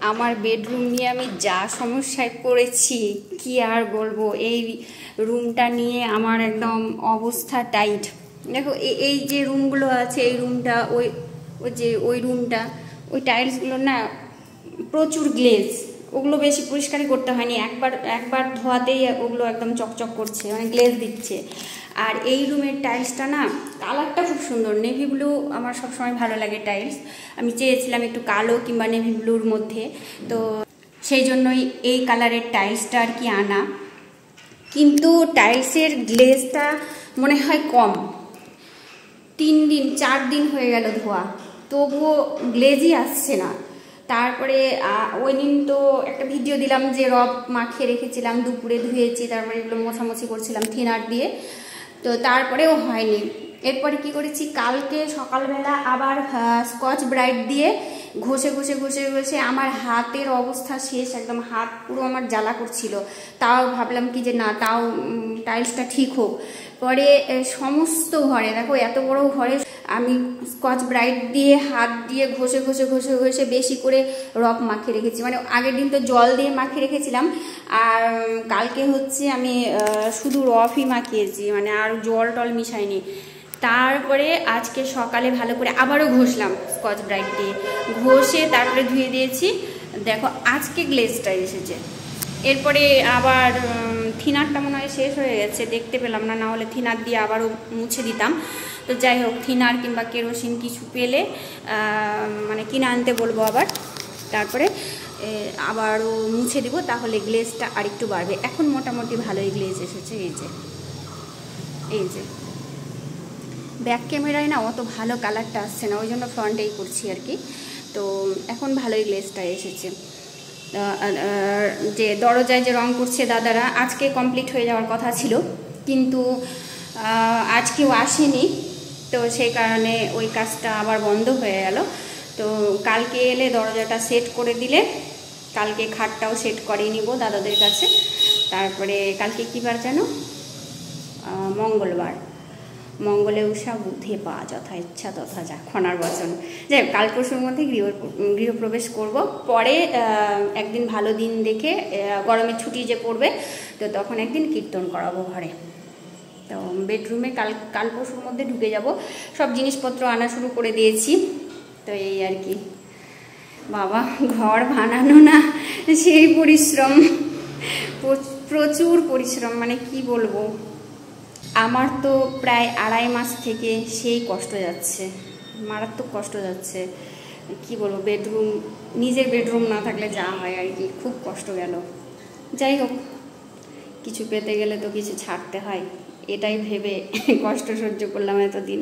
আমার বেডরুম নিয়ে আমি যা সমস্যায় পড়েছি কি আর বলবো। এই রুমটা নিয়ে আমার একদম অবস্থা টাইট। দেখো এই যে রুমগুলো আছে, এই রুমটা ওই রুমটা, ওই টাইলসগুলো না প্রচুর গ্লেজ, ওগুলো বেশি পরিষ্কারই করতে হয়নি, একবার ধোয়াতেই ওগুলো একদম চকচক করছে, মানে গ্লেজ দিচ্ছে। আর এই রুমের টাইলসটা না কালারটা খুব সুন্দর, নেভি ব্লু আমার সবসময় ভালো লাগে টাইলস। আমি চেয়েছিলাম একটু কালো কিংবা নেভি ব্লুর মধ্যে, তো সেই জন্যই এই কালারের টাইলসটা আর কি আনা। কিন্তু টাইলসের গ্লেজটা মনে হয় কম, 3-4 দিন হয়ে গেল ধোয়া, তবুও গ্লেজই আসছে না। তারপরে ওই দিন তো একটা ভিডিও দিলাম যে রব মাখিয়ে রেখেছিলাম, দুপুরে ধুয়েছি, তারপরে এগুলো মোছামুছি করছিলাম থিনার দিয়ে, তো তারপরেও হয়নি। এরপরে কি করেছি, কালকে সকালবেলা আবার স্কচ ব্রাইট দিয়ে ঘষে ঘষে ঘষে ঘষে আমার হাতের অবস্থা শেষ, একদম হাত পুরো আমার জ্বালা করছিল। তাও ভাবলাম কি যে না, তাও টাইলসটা ঠিক হোক। পরে সমস্ত ঘরে, দেখো এত বড় ঘরে আমি স্কচ ব্রাইট দিয়ে হাত দিয়ে ঘষে ঘষে ঘষে ঘষে বেশি করে রব মাখিয়ে রেখেছি। মানে আগের দিন তো জল দিয়ে মাখিয়ে রেখেছিলাম, আর কালকে হচ্ছে আমি শুধু রফই মাখিয়েছি, মানে আর জল টল মিশাইনি। তারপরে আজকে সকালে ভালো করে আবারও ঘষলাম স্কচ ব্রাইট দিয়ে, ঘষে তারপরে ধুয়ে দিয়েছি। দেখো আজকে গ্লেজটা এসেছে। এরপরে আবার থিনারটা মনে হয় শেষ হয়ে গেছে, দেখতে পেলাম না, নাহলে থিনার দিয়ে আবারও মুছে দিতাম। তো যাই হোক, থিনার কিংবা কেরোসিন কিছু পেলে মানে কিনে আনতে বলবো আবার, তারপরে আবারও মুছে দিব, তাহলে গ্লেজটা আরেকটু বাড়বে। এখন মোটামুটি ভালোই গ্লেজ এসেছে। এই যে ব্যাক ক্যামেরায় না অত ভালো কালারটা আসছে না, ওই জন্য ফ্রন্টেই করছি আর কি। তো এখন ভালোই গ্লেজটা এসেছে। যে দরজায় যে রং করছে দাদারা, আজকে কমপ্লিট হয়ে যাওয়ার কথা ছিল, কিন্তু আজকেও আসেনি, তো সেই কারণে ওই কাজটা আবার বন্ধ হয়ে গেল। তো কালকে এলে দরজাটা সেট করে দিলে, কালকে খাটটাও সেট করিয়ে নিব দাদাদের কাছে। তারপরে কালকে কী বার যেন, মঙ্গলবার, মঙ্গলে উষা বুদ্ধে পা, যথা ইচ্ছা তথা যা, খনার বচন। যাই কাল পরশুর মধ্যে গৃহপ্রবেশ করব। পরে একদিন ভালো দিন দেখে, গরমের ছুটি যে পড়বে, তো তখন একদিন কীর্তন করাবো ঘরে। তো বেডরুমে কাল পরশুর মধ্যে ঢুকে যাব, সব জিনিসপত্র আনা শুরু করে দিয়েছি। তো এই আর কি বাবা, ঘর বানানো না সেই পরিশ্রম, প্রচুর পরিশ্রম, মানে কি বলবো। আমার তো প্রায় 2.5 মাস থেকে সেই কষ্ট যাচ্ছে, মারাত্মক কষ্ট যাচ্ছে। কি বলবো, নিজের বেডরুম না থাকলে যা হয় আর কি, খুব কষ্ট গেল। যাই হোক, কিছু পেতে গেলে তো কিছু ছাড়তে হয়, এটাই ভেবে কষ্ট সহ্য করলাম এতদিন।